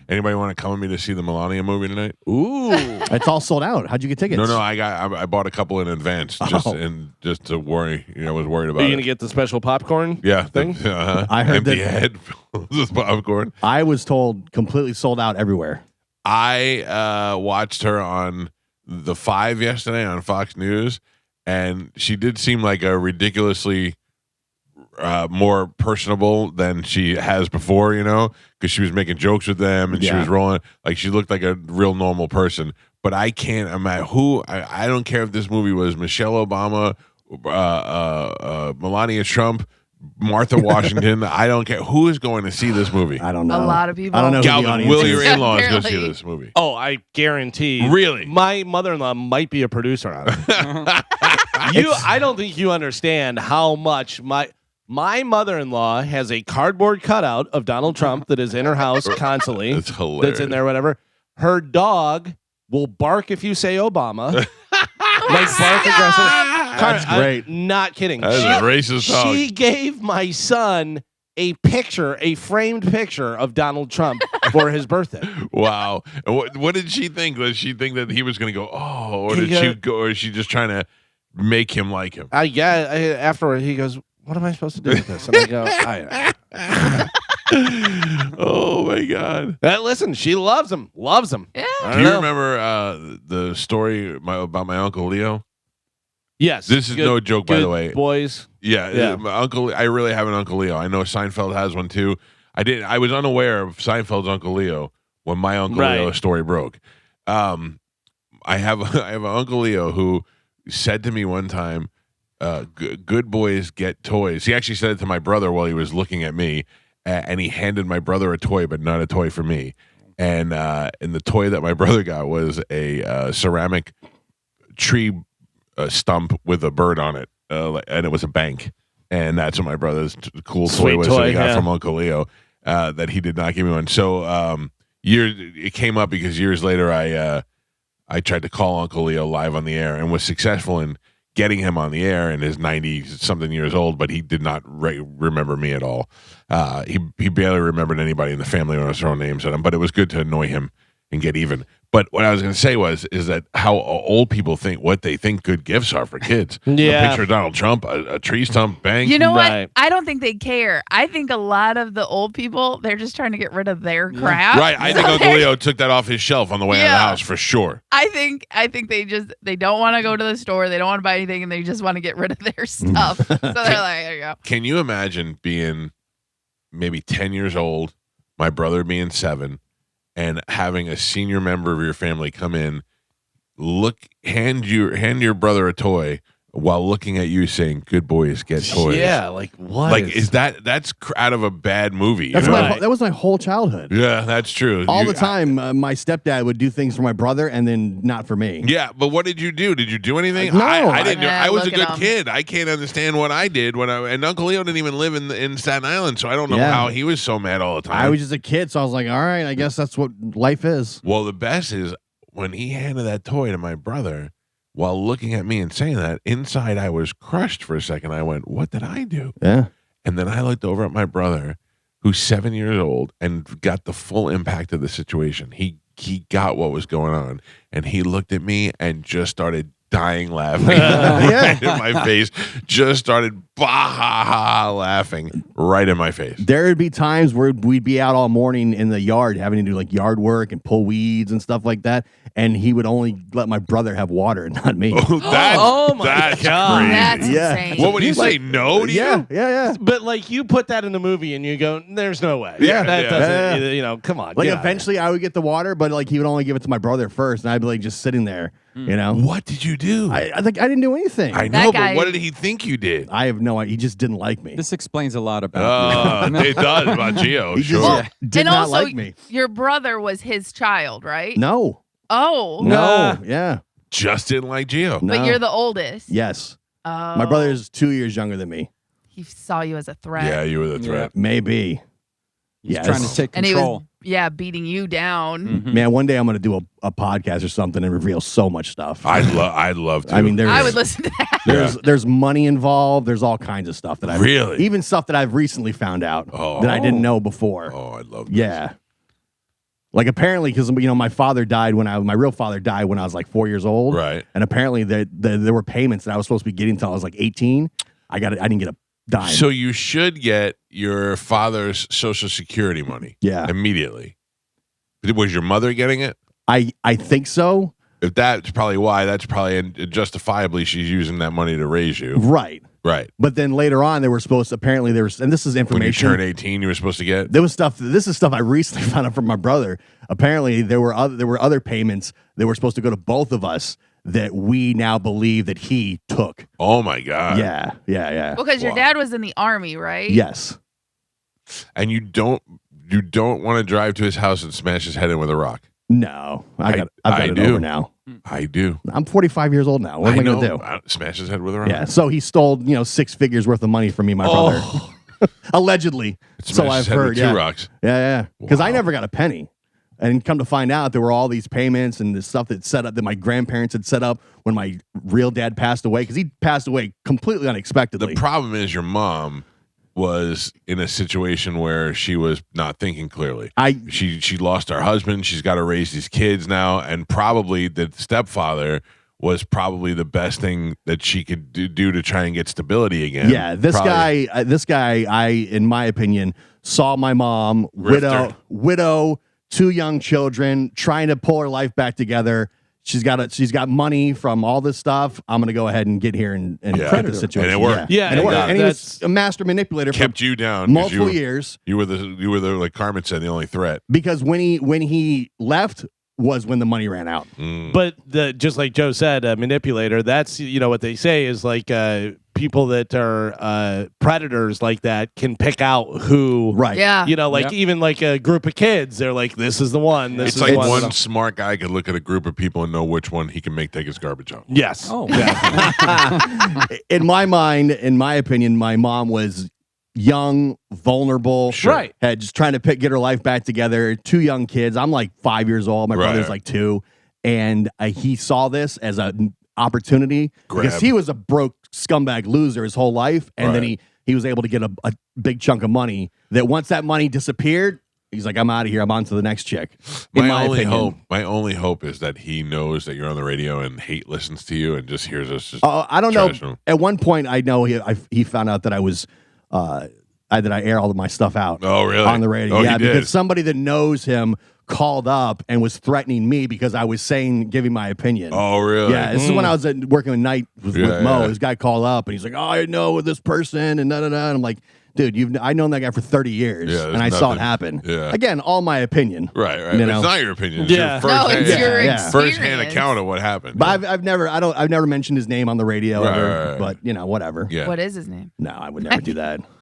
Anybody want to come with me to see the Melania movie tonight? Ooh, it's all sold out. How'd you get tickets? No, I bought a couple in advance just to worry. I was worried about. Are you gonna get the special popcorn? thing? I heard empty that head with popcorn. I was told completely sold out everywhere. I watched her on The 5 yesterday on Fox News, and she did seem like a ridiculously more personable than she has before, because she was making jokes with them and she was rolling. Like, she looked like a real normal person. But I can't imagine I don't care if this movie was Michelle Obama, Melania Trump, Martha Washington. I don't care who is going to see this movie. I don't know. A lot of people. I don't know. Galvin, will your in-laws go see this movie? Oh, I guarantee. Really? My mother-in-law might be a producer on it. I don't think you understand how much my mother-in-law has a cardboard cutout of Donald Trump that is in her house constantly. That's hilarious. That's in there, whatever. Her dog will bark if you say Obama. Like bark aggressive. That's great. Not kidding. That is a racist dog. She gave my son a framed picture of Donald Trump for his birthday. Wow. And what did she think? Did she think that he was going to go, or is she just trying to make him like him? Afterward, he goes, what am I supposed to do with this? And I go, Oh, my God. Listen, she loves him. Yeah. Do you remember the story about my Uncle Leo? Yes. This is no joke, by the way. Boys. Yeah. My uncle. I really have an Uncle Leo. I know Seinfeld has one too. I was unaware of Seinfeld's Uncle Leo when my Uncle Leo story broke. I have an Uncle Leo who said to me one time, good boys get toys. He actually said it to my brother while he was looking at me, and he handed my brother a toy, but not a toy for me. And the toy that my brother got was a ceramic tree stump with a bird on it, and it was a bank. And that's what my brother's cool toy was that he got from Uncle Leo, that he did not give me one. So it came up because years later I tried to call Uncle Leo live on the air and was successful in getting him on the air, and is 90-something years old, but he did not remember me at all. He barely remembered anybody in the family when I was throwing names at him, but it was good to annoy him and get even. But what I was going to say is that how old people think, what they think good gifts are for kids. Yeah. A picture of Donald Trump, a tree stump, bank. You know what? Right. I don't think they care. I think a lot of the old people, they're just trying to get rid of their crap. Right. I think Uncle Leo took that off his shelf on the way out of the house for sure. I think they don't want to go to the store. They don't want to buy anything, and they just want to get rid of their stuff. So they're like, there you go. Can you imagine being maybe 10 years old, my brother being 7, and having a senior member of your family come in, hand your brother a toy while looking at you saying, good boys get toys? Yeah, like what? Like, that's out of a bad movie? That was my whole childhood. Yeah, that's true. All the time, my stepdad would do things for my brother and then not for me. Yeah, but what did you do? Did you do anything? No, I didn't. I was a look at good him. kid. I can't understand what I did and Uncle Leo didn't even live in Staten Island, so I don't know how he was so mad all the time. I was just a kid, so I was like, all right, I guess that's what life is. Well, the best is when he handed that toy to my brother, while looking at me and saying that, inside I was crushed for a second. I went, what did I do? Yeah. And then I looked over at my brother, who's 7 years old, and got the full impact of the situation. He got what was going on, and he looked at me and just started dying laughing right in my face. Just started laughing right in my face. There would be times where we'd be out all morning in the yard having to do like yard work and pull weeds and stuff like that, and he would only let my brother have water, not me. Oh my God. Crazy. That's Yeah. insane. What would he say? No to you? Yeah. But like you put that in a movie and you go, there's no way. Yeah. That doesn't, come on. Like get out of eventually I would get the water, but like he would only give it to my brother first, and I'd be like just sitting there, What did you do? I think I didn't do anything. I That know, guy- but what did he think you did? I have no idea. He just didn't like me. This explains a lot about you. It does about Geo, He sure. just did and not also, like me. your brother was his child, right? No. Oh. No. Yeah. Just didn't like Geo. No. But you're the oldest. Yes. Oh. My brother is 2 years younger than me. He saw you as a threat. Yeah, you were the threat. Maybe. He's trying to take And he control. was, beating you down. Mhm. Man, one day I'm going to do a podcast or something and reveal so much stuff. I'd love to. I mean, I would listen to that. there's money involved. There's all kinds of stuff that I've Really? even stuff that I've recently found out that I didn't know before. Oh, I'd love to. Yeah. Like apparently, because my father died my real father died when I was like 4 years old. Right. And apparently there were payments that I was supposed to be getting until I was like 18. I didn't get a dime. So you should get your father's Social Security money. Yeah. Immediately. Was your mother getting it? I think so. If that's probably why, that's probably justifiably she's using that money to raise you. Right. Right. But then later on, they were supposed to, apparently there was, and this is information. When you turn 18, you were supposed to get? There was stuff, this is stuff I recently found out from my brother. Apparently there were other payments that were supposed to go to both of us that we now believe that he took. Oh my God. Yeah. Because your dad was in the Army, right? Yes. And you don't want to drive to his house and smash his head in with a rock. No. I've got it over now. I do. I'm 45 years old now. What am I going to do? Smash his head with a rock. Yeah. So he stole, 6 figures worth of money from me, my brother. Allegedly. So I've heard. Two rocks. Yeah. Because I Wow. never got a penny. And come to find out, there were all these payments and the stuff that set up that my grandparents had set up when my real dad passed away, because he passed away completely unexpectedly. The problem is your mom was in a situation where she was not thinking clearly. She lost her husband. She's got to raise these kids now, and probably the stepfather was probably the best thing that she could do to try and get stability again. Yeah, this guy, in my opinion, saw my mom, widow, 2 young children, trying to pull her life back together. She's got money from all this stuff. I'm gonna go ahead and get here and credit the situation. And it worked. Yeah, and it worked. yeah, And he was a master manipulator. Kept you down. Multiple years. You were the like Carmen said, the only threat. Because when he left was when the money ran out. But just like Joe said, a manipulator, that's, what they say is like people that are predators like that can pick out who. Right. Yeah. Even like a group of kids, they're like, this is the one. This It's is like the one. one smart guy could look at a group of people and know which one he can make take his garbage out. Yes. Oh, In my mind, in my opinion, my mom was young, vulnerable, Right. had just trying to get her life back together. 2 young kids. I'm like 5 years old. My brother's like 2, and he saw this as an opportunity because he was a broke scumbag loser his whole life, and then he was able to get a big chunk of money. That once that money disappeared, he's like, I'm out of here. I'm on to the next chick. My only hope is that he knows that you're on the radio and hate listens to you and just hears us. I don't know. At one point, I know he found out that I was. That I air all of my stuff out. Oh, really? On the radio. Oh, yeah, he did. because somebody that knows him called up and was threatening me because I was giving my opinion. Oh, really? Yeah, this is when I was working at night with Mo. Yeah. This guy called up and he's like, "Oh, I know this person," and and I'm like, "Dude, I've known that guy for 30 years, and I saw it happen." Yeah. Again, all my opinion. Right. It's not your opinion. It's Yeah. your your experience. first-hand account of what happened. But I've never mentioned his name on the radio ever. Right. But whatever. Yeah. What is his name? No, I would never do that.